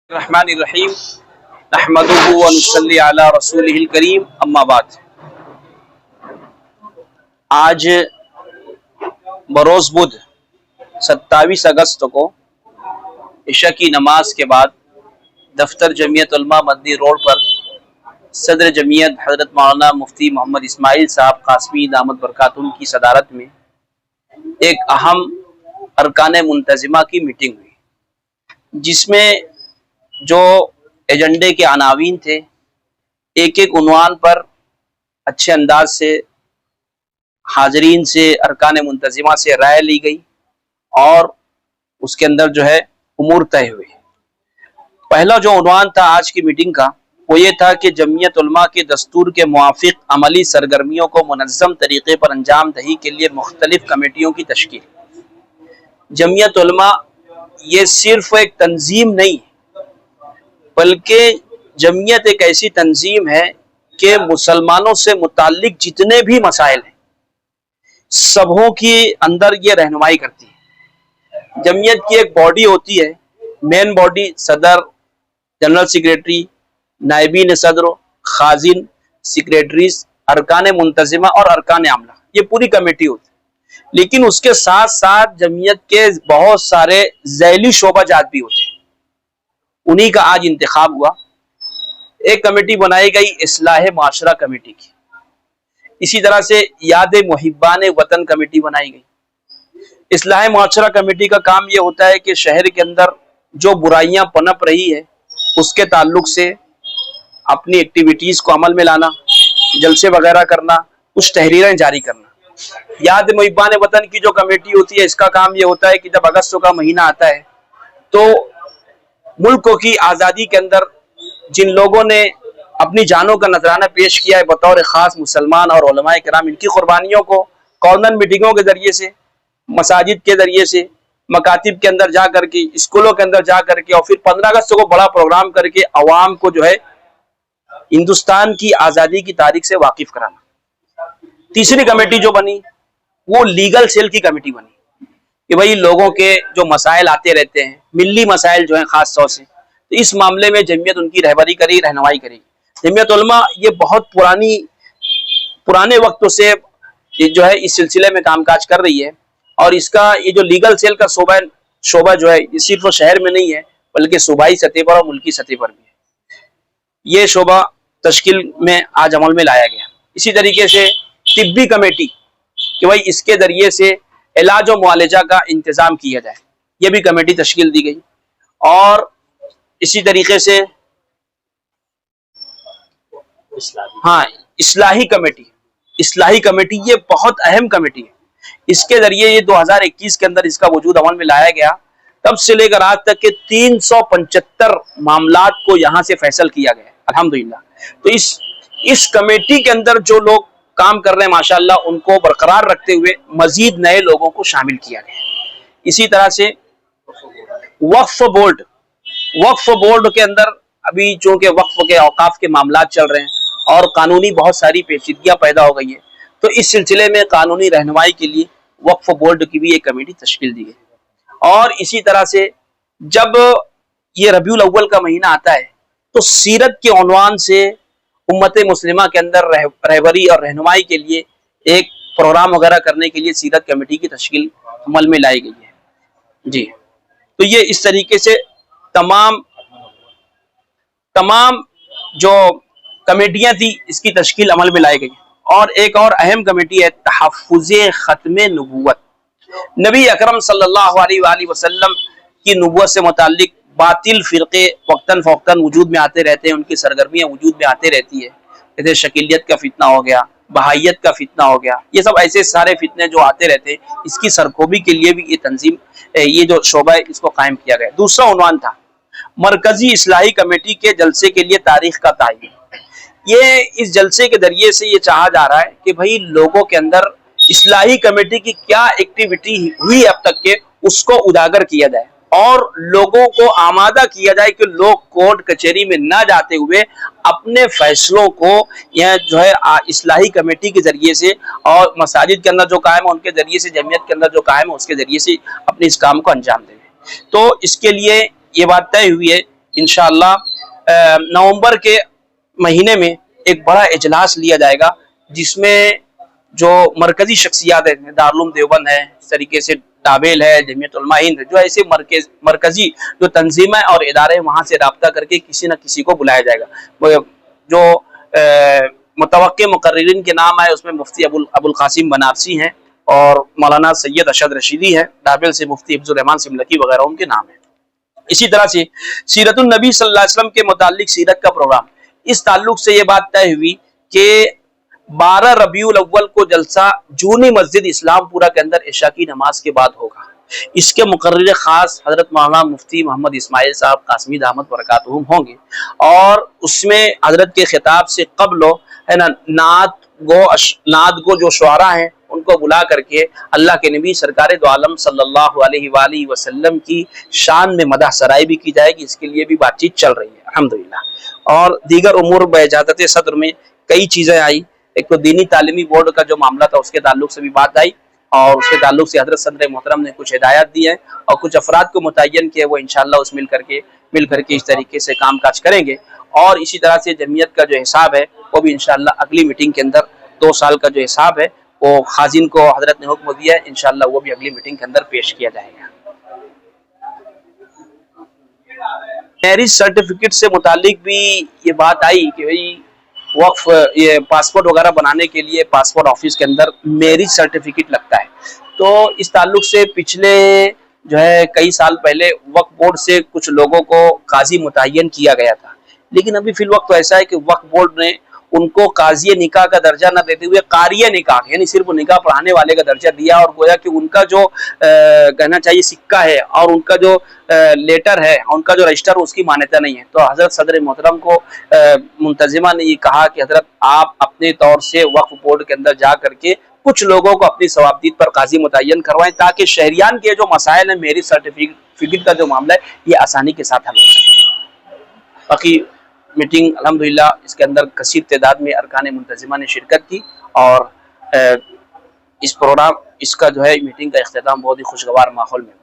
الرحمن الرحیم نحمدہ و نصلی علی رسولہ الکریم اما بعد۔ آج بروز بدھ 27 اگست کو عشاء کی نماز کے بعد دفتر جمعیت علماء مدنی روڈ پر صدر جمعیت حضرت مولانا مفتی محمد اسماعیل صاحب قاسمی دامت برکاتہم کی صدارت میں ایک اہم ارکان منتظمہ کی میٹنگ ہوئی، جس میں جو ایجنڈے کے عناوین تھے ایک ایک عنوان پر اچھے انداز سے حاضرین سے ارکان منتظمہ سے رائے لی گئی اور اس کے اندر جو ہے امور طے ہوئے۔ پہلا جو عنوان تھا آج کی میٹنگ کا وہ یہ تھا کہ جمعیت علماء کے دستور کے موافق عملی سرگرمیوں کو منظم طریقے پر انجام دہی کے لیے مختلف کمیٹیوں کی تشکیل۔ جمعیت علماء یہ صرف ایک تنظیم نہیں بلکہ جمعیت ایک ایسی تنظیم ہے کہ مسلمانوں سے متعلق جتنے بھی مسائل ہیں سبوں کی اندر یہ رہنمائی کرتی ہے۔ جمعیت کی ایک باڈی ہوتی ہے، مین باڈی، صدر، جنرل سیکریٹری، نائبین صدر، خازن، سیکریٹریز، ارکان منتظمہ اور ارکان عاملہ، یہ پوری کمیٹی ہوتی ہے۔ لیکن اس کے ساتھ ساتھ جمعیت کے بہت سارے ذیلی شعبہ جات بھی ہوتے ہیں، انہی کا آج انتخاب ہوا۔ ایک کمیٹی بنائی گئی اصلاح معاشرہ کمیٹی کی، اسی طرح سے یاد محبان وطن کمیٹی بنائی گئی۔ اصلاح معاشرہ کمیٹی کا کام یہ ہوتا ہے کہ شہر کے اندر جو برائیاں پنپ رہی ہے اس کے تعلق سے اپنی ایکٹیویٹیز کو عمل میں لانا، جلسے وغیرہ کرنا، کچھ تحریریں جاری کرنا۔ یاد محبان وطن کی جو کمیٹی ہوتی ہے اس کا کام یہ ہوتا ہے کہ جب اگست کا مہینہ آتا ہے تو ملک کی آزادی کے اندر جن لوگوں نے اپنی جانوں کا نذرانہ پیش کیا ہے بطور خاص مسلمان اور علماء کرام، ان کی قربانیوں کو کارنر میٹنگوں کے ذریعے سے، مساجد کے ذریعے سے، مکاتب کے اندر جا کر کے، اسکولوں کے اندر جا کر کے، اور پھر 15 اگست کو بڑا پروگرام کر کے عوام کو جو ہے ہندوستان کی آزادی کی تاریخ سے واقف کرانا۔ تیسری کمیٹی جو بنی وہ لیگل سیل کی کمیٹی بنی کہ بھئی لوگوں کے جو مسائل آتے رہتے ہیں، ملی مسائل جو ہیں خاص طور سے، تو اس معاملے میں جمعیت ان کی رہبری کرے گی، رہنمائی کرے گی۔ جمعیت علماء یہ بہت پرانے وقتوں سے جو ہے اس سلسلے میں کام کاج کر رہی ہے، اور اس کا یہ جو لیگل سیل کا شعبہ جو ہے یہ صرف شہر میں نہیں ہے بلکہ صوبائی سطح پر اور ملکی سطح پر بھی ہے۔ یہ شعبہ تشکیل میں آج عمل میں لایا گیا۔ اسی طریقے سے طبی کمیٹی کہ بھائی اس کے ذریعے سے علاج و معالجہ کا انتظام کیا جائے، یہ بھی کمیٹی تشکیل دی گئی۔ اور اسی طریقے سے اصلاحی کمیٹی یہ بہت اہم کمیٹی ہے۔ اس کے ذریعے یہ 2021 کے اندر اس کا وجود عمل میں لایا گیا، تب سے لے کر آج تک کے 375 معاملات کو یہاں سے فیصل کیا گیا الحمدللہ۔ تو اس کمیٹی کے اندر جو لوگ کام کر رہے ہیں ماشاءاللہ ان کو برقرار رکھتے ہوئے مزید نئے لوگوں کو شامل کیا گیا۔ اسی طرح سے وقف بورڈ کے اندر ابھی چونکہ وقف کے اوقاف کے معاملات چل رہے ہیں اور قانونی بہت ساری پیچیدگیاں پیدا ہو گئی ہیں، تو اس سلسلے میں قانونی رہنمائی کے لیے وقف بورڈ کی بھی ایک کمیٹی تشکیل دی گئی۔ اور اسی طرح سے جب یہ ربیع الاول کا مہینہ آتا ہے تو سیرت کے عنوان سے امت مسلمہ کے اندر رہبری اور رہنمائی کے لیے ایک پروگرام وغیرہ کرنے کے لیے سیرت کمیٹی کی تشکیل عمل میں لائی گئی ہے۔ جی، تو یہ اس طریقے سے تمام جو کمیٹیاں تھی اس کی تشکیل عمل میں لائی گئی۔ اور ایک اور اہم کمیٹی ہے تحفظ ختم نبوت۔ نبی اکرم صلی اللہ علیہ وآلہ وسلم کی نبوت سے متعلق باطل فرقے وقتاً فوقتاً وجود میں آتے رہتے ہیں، ان کی سرگرمیاں وجود میں آتے رہتی ہے، جیسے شکیلیت کا فتنہ ہو گیا، بہائیت کا فتنہ ہو گیا، یہ سب ایسے سارے فتنے جو آتے رہتے ہیں، اس کی سرکوبی کے لیے بھی یہ تنظیم، یہ جو شعبہ ہے اس کو قائم کیا گیا۔ دوسرا عنوان تھا مرکزی اصلاحی کمیٹی کے جلسے کے لیے تاریخ کا تعین۔ یہ اس جلسے کے ذریعے سے یہ چاہا جا رہا ہے کہ بھئی لوگوں کے اندر اصلاحی کمیٹی کی کیا ایکٹیویٹی ہوئی اب تک کے اس کو اجاگر کیا جائے اور لوگوں کو آمادہ کیا جائے کہ لوگ کورٹ کچہری میں نہ جاتے ہوئے اپنے فیصلوں کو یہ جو ہے اصلاحی کمیٹی کے ذریعے سے اور مساجد کے اندر جو قائم ہے ان کے ذریعے سے، جمعیت کے اندر جو قائم ہے اس کے ذریعے سے اپنے اس کام کو انجام دیں۔ تو اس کے لیے یہ بات طے ہوئی ہے انشاءاللہ نومبر کے مہینے میں ایک بڑا اجلاس لیا جائے گا، جس میں جو مرکزی شخصیات ہیں، دارالعلوم دیوبند ہے، اس طریقے سے ڈابیل ہے، جمعیت علماء ہند ہے، جو ایسے مرکزی جو تنظیمیں اور ادارے ہیں وہاں سے رابطہ کر کے کسی نہ کسی کو بلایا جائے گا۔ جو متوقع مقررین کے نام آئے اس میں مفتی ابو القاسم بنارسی ہیں اور مولانا سید اشد رشیدی ہے، ڈابیل سے مفتی حفظ الرحمان سملکی وغیرہ ان کے نام ہیں۔ اسی طرح سے سیرت النبی صلی اللہ علیہ وسلم کے متعلق سیرت کا پروگرام، اس تعلق سے یہ بات طے ہوئی کہ 12 ربیع الاول کو جلسہ جونی مسجد اسلام پورہ کے اندر عشاء کی نماز کے بعد ہوگا۔ اس کے مقرر خاص حضرت مولانا مفتی محمد اسماعیل صاحب قاسمی دامت برکاتہم ہوں گے، اور اس میں حضرت کے خطاب سے قبل ہے نا نعت گو جو شعراء ہیں ان کو بلا کر کے اللہ کے نبی سرکار دو عالم صلی اللہ علیہ وآلہ وسلم کی شان میں مدح سرائی بھی کی جائے گی۔ اس کے لیے بھی بات چیت چل رہی ہے الحمدللہ۔ اور دیگر امور باجازت صدر میں کئی چیزیں آئی، ایک تو دینی تعلیمی بورڈ کا جو معاملہ تھا اس کے تعلق سے بھی بات آئی، اور اس کے تعلق سے حضرت صدر محترم نے کچھ ہدایات دی ہیں اور کچھ افراد کو متعین کیا، وہ انشاءاللہ اس مل کر کے اس طریقے سے کام کاج کریں گے۔ اور اسی طرح سے جمعیت کا جو حساب ہے وہ بھی انشاءاللہ اگلی میٹنگ کے اندر 2 سال کا جو حساب ہے وہ خازن کو حضرت نے حکم دیا ہے، انشاءاللہ وہ بھی اگلی میٹنگ کے اندر پیش کیا جائے گا۔ میرج سرٹیفکیٹ سے متعلق بھی یہ بات آئی کہ بھئی وقف یہ پاسپورٹ وغیرہ بنانے کے لیے پاسپورٹ آفس کے اندر میرج سرٹیفکیٹ لگتا ہے، تو اس تعلق سے پچھلے جو ہے کئی سال پہلے وقف بورڈ سے کچھ لوگوں کو قاضی متعین کیا گیا تھا، لیکن ابھی فی الوقت تو ایسا ہے کہ وقف بورڈ نے ان کو قاضی نکاح کا درجہ نہ دیتے ہوئے قاری نکاح یعنی صرف نکاح پڑھانے والے کا درجہ دیا، اور گویا کہ ان کا جو کہنا چاہیے سکہ ہے اور ان کا جو لیٹر ہے ان کا جو رجسٹر اس کی مانیتا نہیں ہے۔ تو حضرت صدر محترم کو منتظمہ نے یہ کہا کہ حضرت آپ اپنے طور سے وقف بورڈ کے اندر جا کر کے کچھ لوگوں کو اپنی ثوابدید پر قاضی متعین کروائیں، تاکہ شہریان کے جو مسائل ہیں میرج سرٹیفکیٹ کا جو معاملہ ہے یہ آسانی کے ساتھ حل ہو سکے۔ باقی میٹنگ الحمدللہ اس کے اندر کثیر تعداد میں ارکان منتظمہ نے شرکت کی، اور اس کا جو ہے میٹنگ کا اختتام بہت ہی خوشگوار ماحول میں